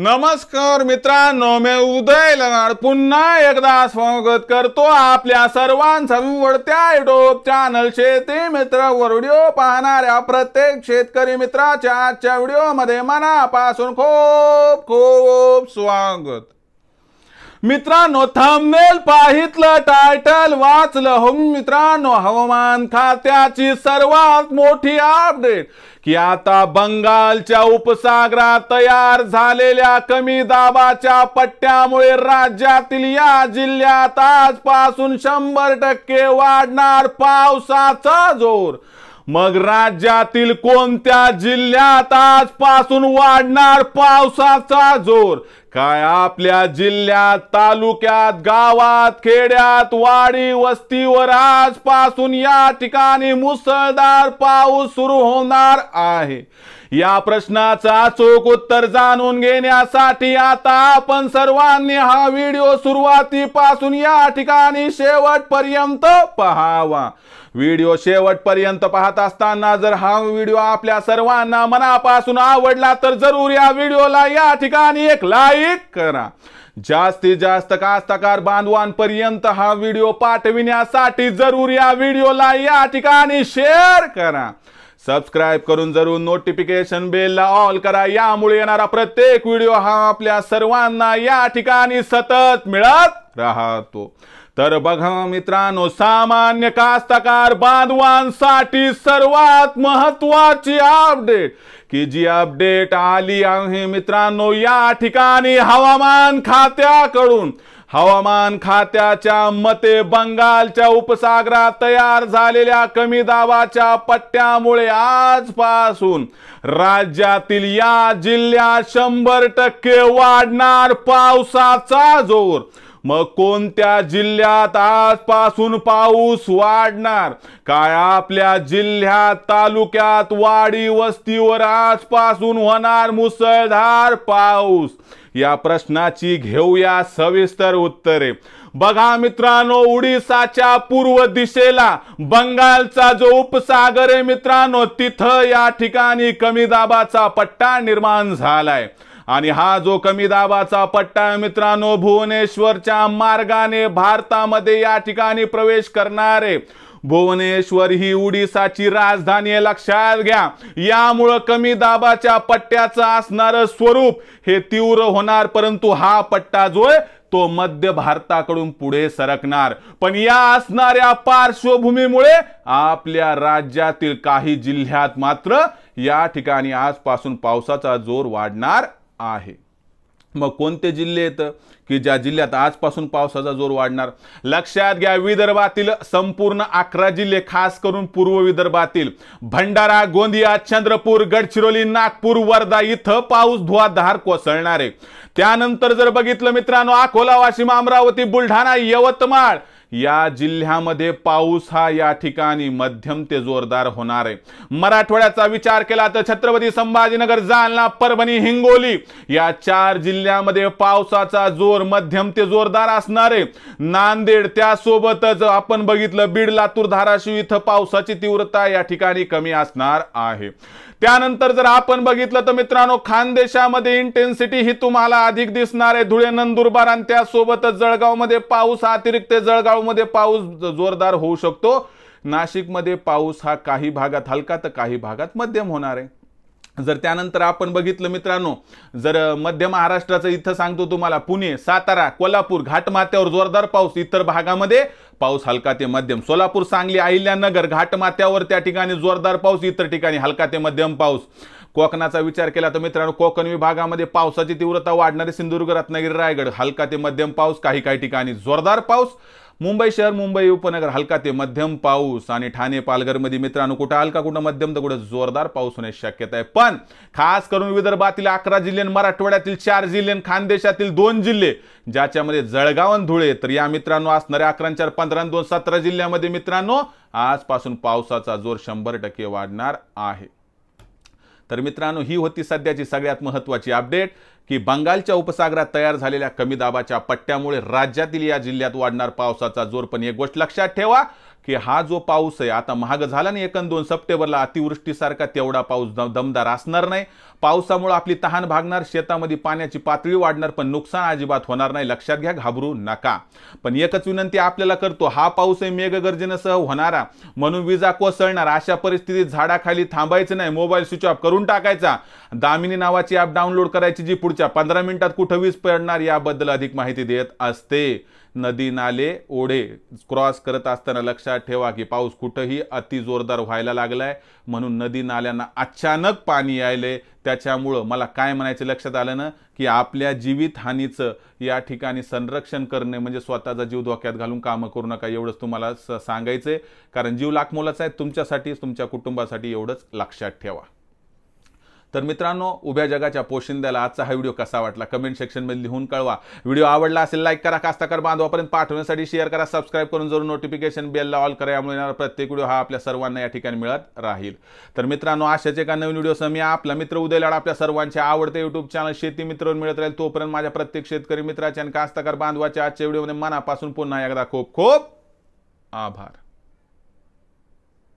नमस्कार मित्रांनो, मी उदय लनाड पुन्हा एकदा स्वागत करतो आपल्या सर्वांचा आवडत्या युट्यूब चॅनल शेती मित्र व्हिडिओ पाहणाऱ्या प्रत्येक शेतकरी मित्राच्या आजच्या व्हिडिओमध्ये मनापासून खूप खूप स्वागत। मित्रांनो, थंबनेल पाहितलं, टायटल वाचलं हो मित्रांनो, हवामान खात्याची सर्वात मोठी अपडेट की आता बंगालच्या उपसागरात तयार झालेल्या कमी दाबाच्या पट्ट्यामुळे राज्यातील या जिल्ह्यात आजपासून 100% वाढणार पावसाचा जोर। मग राज्यातील कोणत्या जिल्ह्यात आजपासून वाढणार पावसाचा जोर? काय आपल्या जिल्ह्यात, तालुक्यात, गावात, खेड्यात, वाडी वस्तीवर आजपासून या ठिकाणी मुसळधार पाऊस सुरू होणार आहे? या प्रश्नाचं अचूक उत्तर जाणून घेण्यासाठी आता आपण सर्वांनी हा व्हिडिओ सुरुवातीपासून या ठिकाणी शेवटपर्यंत पाहावा। व्हिडिओ शेवटपर्यंत पाहत असताना जर हा व्हिडिओ आपल्या सर्वांना मनापासून आवडला तर जरूर या व्हिडिओला या ठिकाणी एक लाईक करा। जास्तीत जास्त कास्तकार बांधवांपर्यंत हा व्हिडिओ पाठविण्यासाठी जरूर या व्हिडिओला या ठिकाणी शेअर करा। सबस्क्राइब करून जरूर नोटिफिकेशन बेलला ऑल करा, यामुळे येणारा प्रत्येक व्हिडिओ हा आपल्या सर्वांना या ठिकाणी सतत मिळत राहतो। तर बघा मित्रांनो, सामान्य कास्तकार बांधवांसाठी सर्वात महत्त्वाची अपडेट की जी अपडेट आली आहे मित्रांनो या ठिकाणी हवामान खात्याकडून। हवामान खात्याच्या मते बंगालच्या उपसागरात तयार झालेल्या कमी दाबाच्या पट्ट्यामुळे आजपासून राज्यातील या जिल्ह्यात 100% वाढणार पावसाचा जोर। मग कोणत्या जिल्ह्यात आजपासून पाऊस वाढणार? काय आपल्या जिल्ह्यात, तालुक्यात, वाडी वस्तीवर आजपासून होणार मुसळधार पाऊस? या प्रश्नाची घेऊया सविस्तर उत्तरे। बघा मित्रांनो, ओडिसाच्या पूर्व दिशेला बंगालचा जो उपसागर आहे मित्रांनो, तिथं या ठिकाणी कमी दाबाचा पट्टा निर्माण झालाय आणि हा जो कमी दाबाचा पट्टा मित्रांनो भुवनेश्वरच्या मार्गाने भारतामध्ये या ठिकाणी प्रवेश करणार आहे। भुवनेश्वर ही ओडिसाची राजधानी आहे, लक्षात घ्या। यामुळे कमी दाबाच्या पट्ट्याचं असणारं स्वरूप हे तीव्र होणार, परंतु हा पट्टा जो आहे तो मध्य भारताकडून पुढे सरकणार। पण या असणाऱ्या पार्श्वभूमीमुळे आपल्या राज्यातील काही जिल्ह्यात मात्र या ठिकाणी आजपासून पावसाचा जोर वाढणार आहे। मग कोणते जिल्हे आहेत की ज्या जिल्ह्यात आजपासून पावसाचा जोर वाढणार? लक्षात घ्या, विदर्भातील संपूर्ण 11 जिल्हे, खास करून पूर्व विदर्भातील भंडारा, गोंदिया, चंद्रपूर, गडचिरोली, नागपूर, वर्धा इथं पाऊस धुवाधार कोसळणार आहे। त्यानंतर जर बघितलं मित्रांनो, अकोला, वाशिम, अमरावती, बुलढाणा, यवतमाळ या जिल्ह्यामध्ये पाऊस हा या ठिकाणी मध्यम ते जोरदार होणार आहे। मराठवाड्याचा विचार केला तर छत्रपती संभाजीनगर, जालना, परभणी, हिंगोली या 4 जिल्ह्यामध्ये पावसाचा जोर मध्यम ते जोरदार असणार आहे। नांदेड, त्यासोबतच आपण बघितलं बीड, लातूर, धाराशिव इथं पावसाची तीव्रता या ठिकाणी कमी असणार आहे। त्यानंतर जर आपण बघितलं तर मित्रांनो, खानदेशामध्ये इंटेन्सिटी ही तुम्हाला अधिक दिसणार आहे। धुळे, नंदुरबार आणि त्यासोबतच जळगावमध्ये पाऊस, अतिरिक्त जळगावमध्ये पाऊस जोरदार होऊ शकतो। नाशिकमध्ये पाऊस हा काही भागात हलका तर काही भागात मध्यम होणार आहे। जर त्यानंतर आपण बघितलं मित्रांनो, जर मध्य महाराष्ट्राचं इथं सांगतो तुम्हाला, पुणे, सातारा, कोल्हापूर घाटमाथ्यावर जोरदार पाऊस, इतर भागामध्ये पाऊस हलका ते मध्यम। सोलापूर, सांगली, अहिल्यानगर घाटमाथ्यावर त्या ठिकाणी जोरदार पाऊस, इतर ठिकाणी हलका ते मध्यम पाऊस। कोकणाचा विचार केला तर मित्रांनो, कोकण विभागामध्ये पावसाची तीव्रता वाढणार आहे। सिंधुदुर्ग, रत्नागिरी, रायगड हलका ते मध्यम पाऊस, काही ठिकाणी जोरदार पाऊस। मुंबई शहर, मुंबई उपनगर हलका ते मध्यम पाऊस आणि ठाणे, पालघर मध्ये मित्रांनो कुठं हलका, कुठं मध्यम तर कुठं जोरदार पाऊस होण्याची शक्यता आहे। पण खास करून विदर्भातील 11 जिल्हे, मराठवाड्यातील 4 जिल्हे, खानदेशातील 2 जिल्हे ज्याच्यामध्ये जळगाव आणि धुळे, तर या मित्रांनो असणाऱ्या 11 4 15 2 17 जिल्ह्यामध्ये मित्रांनो आजपासून पावसाचा जोर 100% वाढणार आहे। तर मित्रांनो, ही होती सध्याची सगळ्यात महत्त्वाची अपडेट की बंगालच्या उपसागरात तयार झालेल्या कमी दाबाच्या पट्ट्यामुळे राज्यातील या जिल्ह्यात वाढणार पावसाचा जोर। पण एक गोष्ट लक्षात ठेवा, की हा जो पाऊस आहे आता महाग झाला नाही 1 आणि 2 सप्टेंबरला अतिवृष्टीसारखा तेवढा पाऊस दमदार असणार नाही. पावसामुळे आपली तहान भागणार, शेतामध्ये पाण्याची पातळी वाढणार, पण नुकसान अजिबात होणार नाही. लक्षात घ्या, घाबरू नका. पण एकच विनंती आपल्याला करतो, हा पाऊस आहे मेघगर्जनेसह होणारा, म्हणून विजा कोसळणार. अशा परिस्थितीत झाडाखाली थांबायचं नाही, मोबाईल स्विच ऑफ करून टाकायचा. दामिनी नावाची ॲप डाउनलोड करायची, जी पुढच्या 15 मिनिटात कुठं वीज पडणार याबद्दल अधिक माहिती देत असते. नदी नाले ओढे क्रॉस करत असताना लक्षात ठेवा की पाऊस कुठंही अति जोरदार व्हायला लागलाय, म्हणून नदी नाल्यांना अचानक पाणी यायले. त्याच्यामुळं मला काय म्हणायचं लक्षात आलं ना, की आपल्या जीवितहानीचं या ठिकाणी संरक्षण करणे म्हणजे स्वतःचा जीव धोक्यात घालून कामं करू नका, एवढंच तुम्हाला सांगायचंय. कारण जीव लाखमोलाचा आहे तुमच्यासाठी, तुमच्या कुटुंबासाठी, एवढंच लक्षात ठेवा. तर मित्रांनो, उभ्या जगाच्या पोशिंद्याला आजचा हा व्हिडिओ कसा वाटला कमेंट सेक्शनमध्ये लिहून कळवा. व्हिडिओ आवडला असेल लाईक करा, कास्ताकार बांधवापर्यंत पाठवण्यासाठी शेअर करा, सबस्क्राईब करून जरूर नोटिफिकेशन बेलला ऑल करा. यामुळे येणारा प्रत्येक व्हिडिओ हा आपल्या सर्वांना या ठिकाणी मिळत राहील. तर मित्रांनो, अशाच एका नवीन व्हिडिओसह मी आपला मित्र उदय लाड आपल्या सर्वांचे आवडते युट्यूब चॅनल शेती मित्र मिळत राहील. तोपर्यंत माझ्या प्रत्येक शेतकरी मित्राच्या आणि कास्ताकार बांधवाच्या आजच्या व्हिडिओमध्ये मनापासून पुन्हा एकदा खूप खूप आभार.